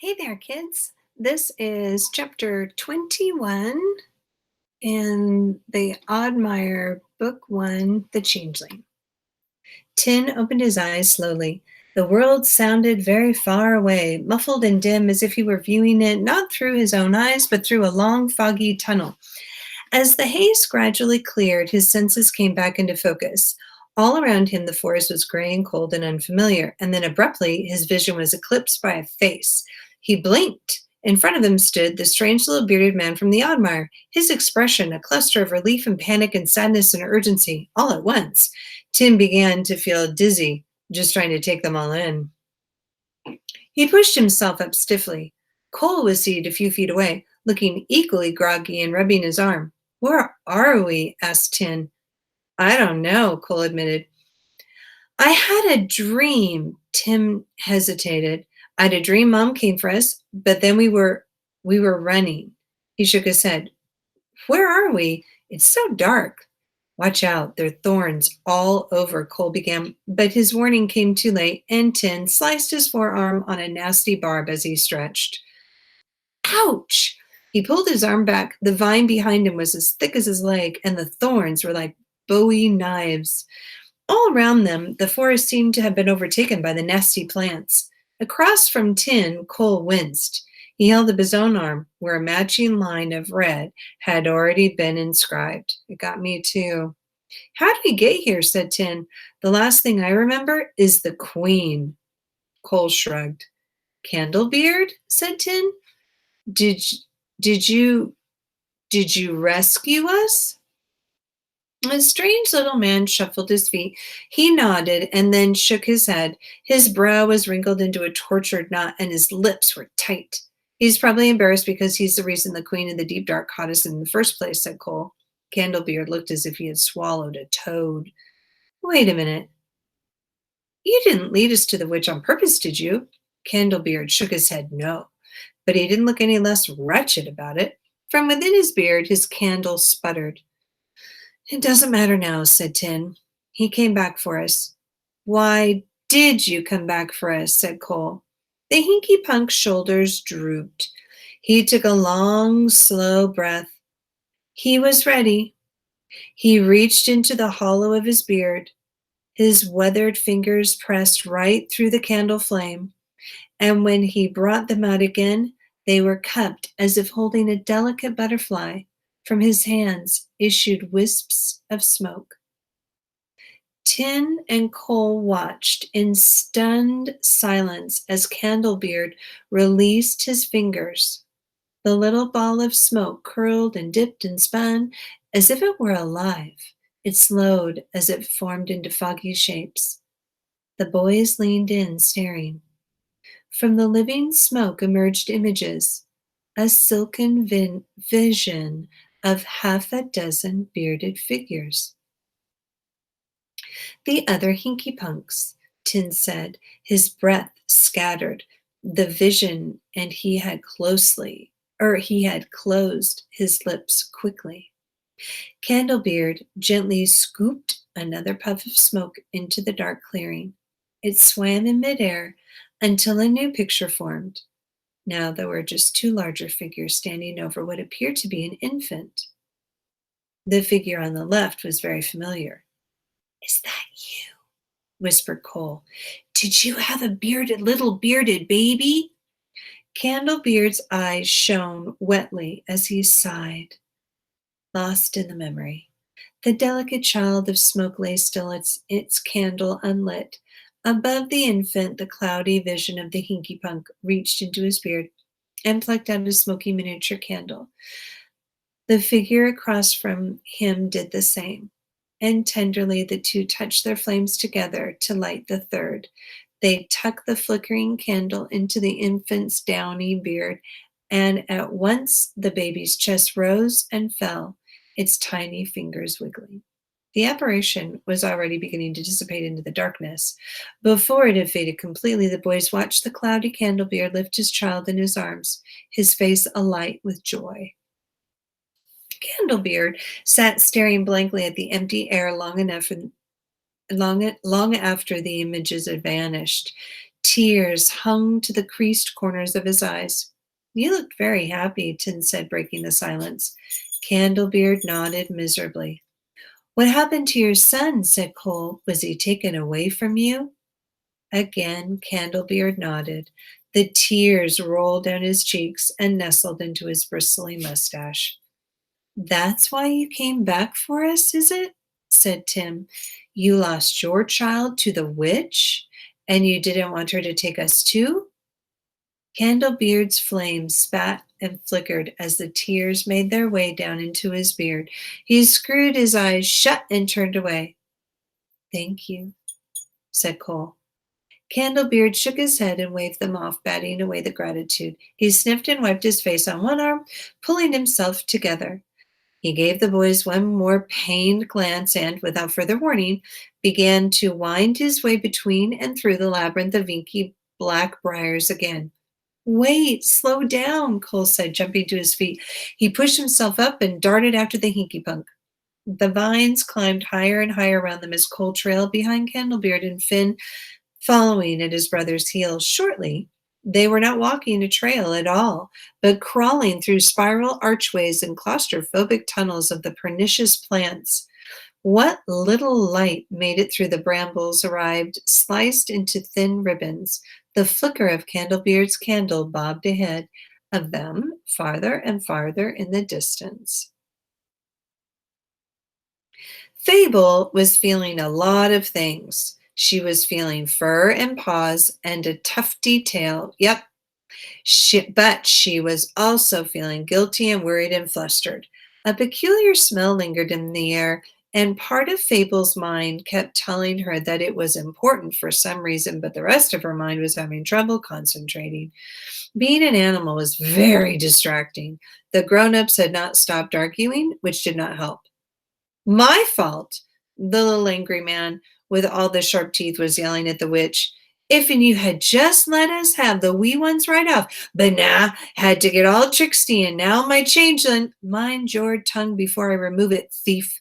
Hey there, kids. This is chapter 21 in the Oddmire book 1, The Changeling. Tin opened his eyes slowly. The world sounded very far away, muffled and dim as if he were viewing it not through his own eyes, but through a long, foggy tunnel. As the haze gradually cleared, his senses came back into focus. All around him, the forest was gray and cold and unfamiliar, and then abruptly, his vision was eclipsed by a face. He blinked. In front of him stood the strange little bearded man from the Oddmire, his expression a cluster of relief and panic and sadness and urgency, all at once. Tim began to feel dizzy, just trying to take them all in. He pushed himself up stiffly. Cole was seated a few feet away, looking equally groggy and rubbing his arm. "Where are we?" asked Tin. "I don't know," Cole admitted. "I had a dream." Tim hesitated. "I had a dream Mom came for us, but then we were running." He shook his head. "Where are we? It's so dark." "Watch out, there are thorns all over," Cole began, but his warning came too late, and Tin sliced his forearm on a nasty barb as he stretched. "Ouch!" He pulled his arm back. The vine behind him was as thick as his leg, and the thorns were like bowie knives. All around them, the forest seemed to have been overtaken by the nasty plants. Across from Tin, Cole winced. He held up his own arm, where a matching line of red had already been inscribed. "It got me too." "How did we get here?" said Tin. "The last thing I remember is the Queen." Cole shrugged. "Candlebeard?" said Tin. Did did you did you rescue us?" A strange little man shuffled his feet. He nodded and then shook his head. His brow was wrinkled into a tortured knot, and his lips were tight. "He's probably embarrassed because he's the reason the Queen of the Deep Dark caught us in the first place," said Cole. Candlebeard looked as if he had swallowed a toad. "Wait a minute. You didn't lead us to the witch on purpose, did you?" Candlebeard shook his head no, but he didn't look any less wretched about it. From within his beard, his candle sputtered. "It doesn't matter now," said Tin. "He came back for us." "Why did you come back for us?" said Cole. The hinky punk's shoulders drooped. He took a long, slow breath. He was ready. He reached into the hollow of his beard. His weathered fingers pressed right through the candle flame, and when he brought them out again, they were cupped as if holding a delicate butterfly. From his hands issued wisps of smoke. Tin and Cole watched in stunned silence as Candlebeard released his fingers. The little ball of smoke curled and dipped and spun as if it were alive. It slowed as it formed into foggy shapes. The boys leaned in, staring. From the living smoke emerged images, a silken vision of half a dozen bearded figures. "The other hinky punks," Tin said, his breath scattered. The vision, and he had closed his lips quickly. Candlebeard gently scooped another puff of smoke into the dark clearing. It swam in midair until a new picture formed. Now there were just two larger figures standing over what appeared to be an infant. The figure on the left was very familiar. "Is that you?" whispered Cole. "Did you have a little bearded baby?" Candlebeard's eyes shone wetly as he sighed, lost in the memory. The delicate child of smoke lay still, its candle unlit. Above the infant, the cloudy vision of the hinky punk reached into his beard and plucked out a smoky miniature candle. The figure across from him did the same, and tenderly the two touched their flames together to light the third. They tucked the flickering candle into the infant's downy beard, and at once the baby's chest rose and fell, its tiny fingers wiggling. The apparition was already beginning to dissipate into the darkness. Before it had faded completely, the boys watched the cloudy Candlebeard lift his child in his arms, his face alight with joy. Candlebeard sat staring blankly at the empty air long after the images had vanished. Tears hung to the creased corners of his eyes. You looked very happy, Tin said, breaking the silence. Candlebeard nodded miserably. What happened to your son? Said Cole. Was he taken away from you? Again, Candlebeard nodded. The tears rolled down his cheeks and nestled into his bristly mustache. That's why you came back for us, is it? Said Tim. You lost your child to the witch, and you didn't want her to take us too? Candlebeard's flame spat and flickered as the tears made their way down into his beard. He screwed his eyes shut and turned away. Thank you, said Cole. Candlebeard shook his head and waved them off, batting away the gratitude. He sniffed and wiped his face on one arm, pulling himself together. He gave the boys one more pained glance and, without further warning, began to wind his way between and through the labyrinth of inky black briars again. Wait, slow down, Cole said, jumping to his feet. He pushed himself up and darted after the hinky punk. The vines climbed higher and higher around them as Cole trailed behind Candlebeard and Finn following at his brother's heels. Shortly, they were not walking a trail at all, but crawling through spiral archways and claustrophobic tunnels of the pernicious plants. What little light made it through the brambles arrived, sliced into thin ribbons. The flicker of Candlebeard's candle bobbed ahead of them, farther and farther in the distance. Fable was feeling a lot of things. She was feeling fur and paws and a tufty tail. Yep. But she was also feeling guilty and worried and flustered. A peculiar smell lingered in the air, and part of Fable's mind kept telling her that it was important for some reason, but the rest of her mind was having trouble concentrating. Being an animal was very distracting. The grown-ups had not stopped arguing, which did not help. My fault, the little angry man with all the sharp teeth was yelling at the witch. If and you had just let us have the wee ones right off, but now had to get all tricksy, and now my changeling. Mind your tongue before I remove it, thief,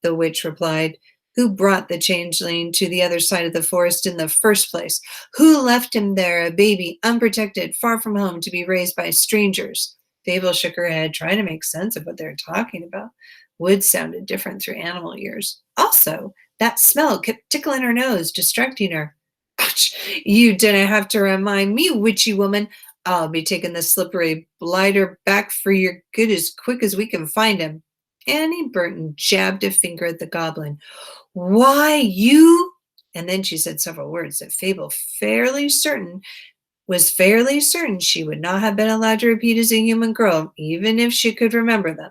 the witch replied. Who brought the changeling to the other side of the forest in the first place? Who left him there, a baby, unprotected, far from home, to be raised by strangers? Fable shook her head, trying to make sense of what they were talking about. Wood sounded different through animal ears. Also, that smell kept tickling her nose, distracting her. Ouch! You didn't have to remind me, witchy woman. I'll be taking the slippery blighter back for your good as quick as we can find him. Annie Burton jabbed a finger at the goblin. Why, you? And then she said several words that Fable was fairly certain she would not have been allowed to repeat as a human girl, even if she could remember them.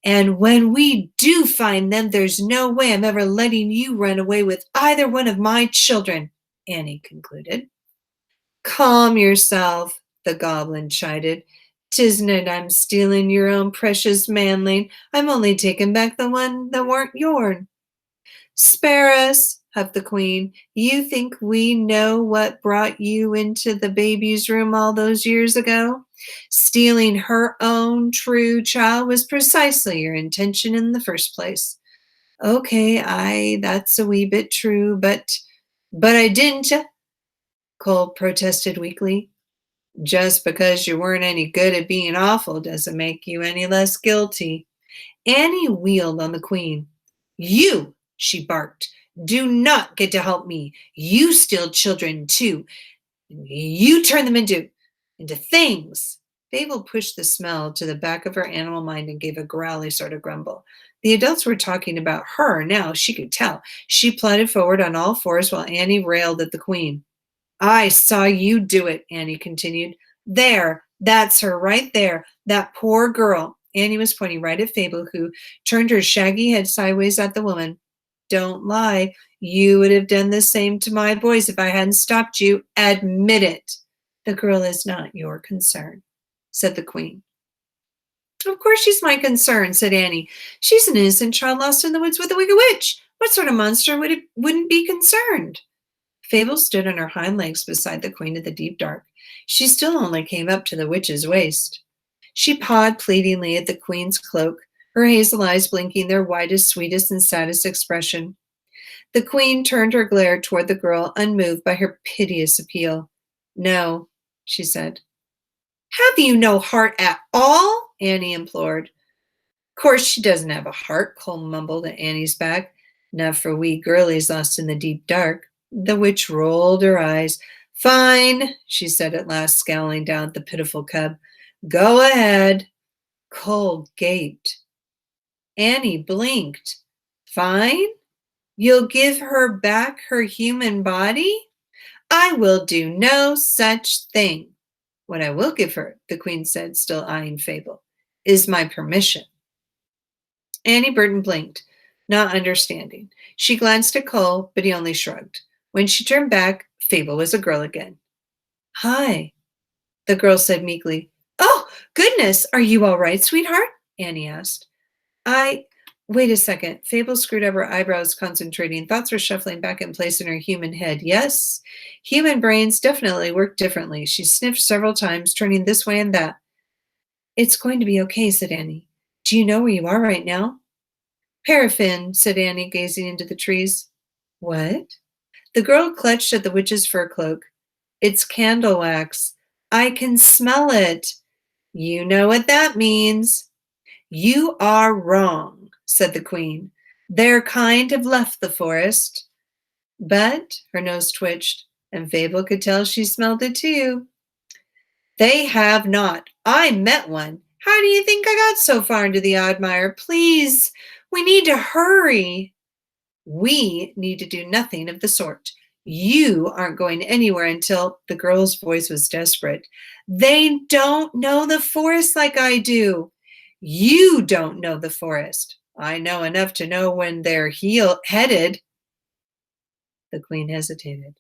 And when we do find them, there's no way I'm ever letting you run away with either one of my children, Annie concluded. Calm yourself, the goblin chided. 'Tisn't it I'm stealing your own precious manling. I'm only taking back the one that weren't yourn. Spare us, huffed the queen. You think we know what brought you into the baby's room all those years ago? Stealing her own true child was precisely your intention in the first place. Okay, that's a wee bit true, but I didn't, Cole protested weakly. Just because you weren't any good at being awful doesn't make you any less guilty. Annie wheeled on the queen. You, she barked, do not get to help me. You steal children too. You turn them into things. Fable pushed the smell to the back of her animal mind and gave a growly sort of grumble. The adults were talking about her now, she could tell. She plodded forward on all fours while Annie railed at the queen. I saw you do it, Annie continued. There, that's her right there, that poor girl. Annie was pointing right at Fable, who turned her shaggy head sideways at the woman. Don't lie. You would have done the same to my boys if I hadn't stopped you. Admit it. The girl is not your concern, said the queen. Of course she's my concern, said Annie. She's an innocent child lost in the woods with a wicked witch. What sort of monster wouldn't be concerned? Fable stood on her hind legs beside the queen in the deep dark. She still only came up to the witch's waist. She pawed pleadingly at the queen's cloak, her hazel eyes blinking their widest, sweetest, and saddest expression. The queen turned her glare toward the girl, unmoved by her piteous appeal. No, she said. Have you no heart at all? Annie implored. Of course she doesn't have a heart, Cole mumbled at Annie's back. Not for wee girlies lost in the deep dark. The witch rolled her eyes. Fine, she said at last, scowling down at the pitiful cub. Go ahead. Cole gaped. Annie blinked. Fine? You'll give her back her human body? I will do no such thing. What I will give her, the queen said, still eyeing Fable, is my permission. Annie Burton blinked, not understanding. She glanced at Cole, but he only shrugged. When she turned back, Fable was a girl again. Hi, the girl said meekly. Oh, goodness, are you all right, sweetheart? Annie asked. Wait a second. Fable screwed up her eyebrows, concentrating. Thoughts were shuffling back in place in her human head. Yes, human brains definitely work differently. She sniffed several times, turning this way and that. It's going to be okay, said Annie. Do you know where you are right now? Paraffin, said Annie, gazing into the trees. What? The girl clutched at the witch's fur cloak. It's candle wax. I can smell it. You know what that means. You are wrong, said the queen. Their kind have left the forest. But her nose twitched, and Fable could tell she smelled it too. They have not. I met one. How do you think I got so far into the Oddmire? Please, we need to hurry. We need to do nothing of the sort. You aren't going anywhere until, the girl's voice was desperate. They don't know the forest like I do. You don't know the forest. I know enough to know when they're headed. The queen hesitated.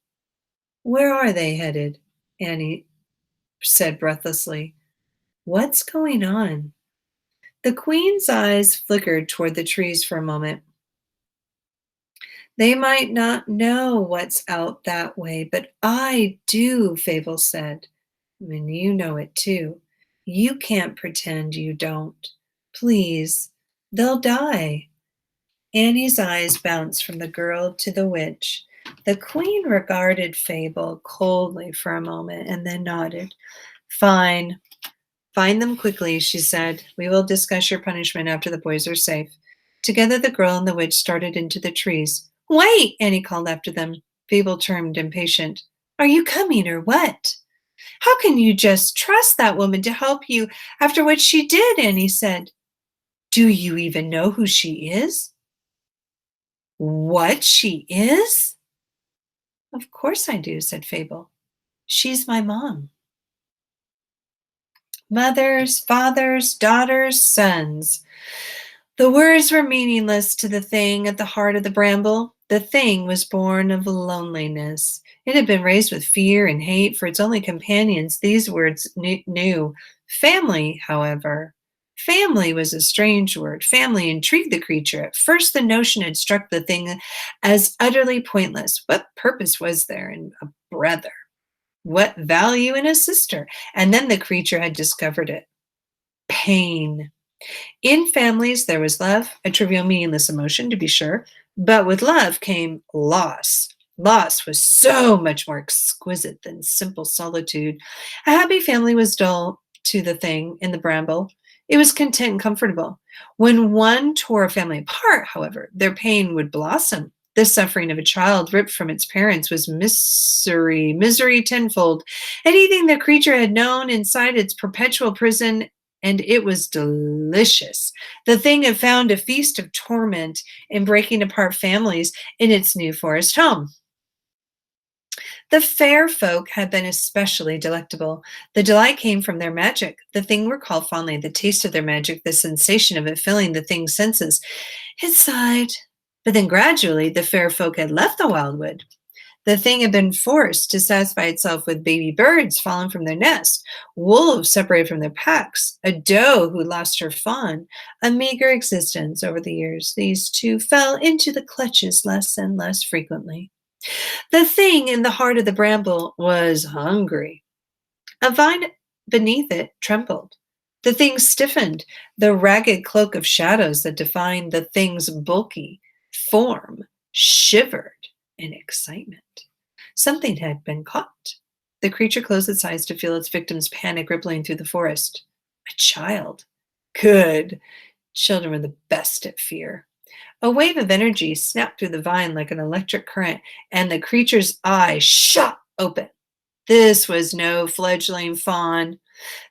Where are they headed? Annie said breathlessly. What's going on? The queen's eyes flickered toward the trees for a moment. They might not know what's out that way, but I do, Fable said. And you know it too. You can't pretend you don't. Please, they'll die. Annie's eyes bounced from the girl to the witch. The queen regarded Fable coldly for a moment and then nodded. Fine. Find them quickly, she said. We will discuss your punishment after the boys are safe. Together the girl and the witch started into the trees. Wait, Annie called after them. Fable turned impatient. Are you coming or what? How can you just trust that woman to help you after what she did? Annie said. Do you even know who she is? What she is? Of course I do, said Fable. She's my mom. Mothers, fathers, daughters, sons. The words were meaningless to the thing at the heart of the bramble. The thing was born of loneliness. It had been raised with fear and hate for its only companions. These words knew. Family, however. Family was a strange word. Family intrigued the creature. At first, the notion had struck the thing as utterly pointless. What purpose was there in a brother? What value in a sister? And then the creature had discovered it. Pain. In families, there was love, a trivial, meaningless emotion, to be sure, but with love came loss. Loss was so much more exquisite than simple solitude. A happy family was dull to the thing in the bramble. It was content and comfortable. When one tore a family apart, however, their pain would blossom. The suffering of a child ripped from its parents was misery tenfold. Anything the creature had known inside its perpetual prison, and it was delicious. The thing had found a feast of torment in breaking apart families in its new forest home. The fair folk had been especially delectable. The delight came from their magic. The thing recalled fondly the taste of their magic, the sensation of it filling the thing's senses. It sighed. But then gradually the fair folk had left the wildwood. The thing had been forced to satisfy itself with baby birds fallen from their nest, wolves separated from their packs, a doe who lost her fawn, a meager existence over the years. These two fell into the clutches less and less frequently. The thing in the heart of the bramble was hungry. A vine beneath it trembled. The thing stiffened, the ragged cloak of shadows that defined the thing's bulky form shivered in excitement. Something had been caught. The creature closed its eyes to feel its victim's panic rippling through the forest. A child. Good. Children were the best at fear. A wave of energy snapped through the vine like an electric current, and the creature's eyes shot open. This was no fledgling fawn.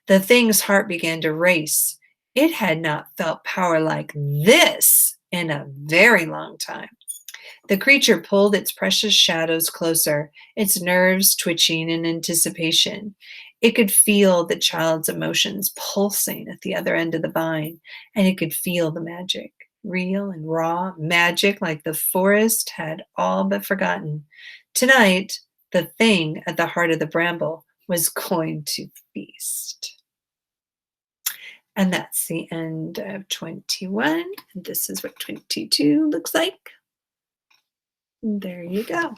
The thing's heart began to race. It had not felt power like this in a very long time. The creature pulled its precious shadows closer, its nerves twitching in anticipation. It could feel the child's emotions pulsing at the other end of the vine, and it could feel the magic, real and raw magic like the forest had all but forgotten. Tonight, the thing at the heart of the bramble was going to feast. And that's the end of 21. And this is what 22 looks like. There you go.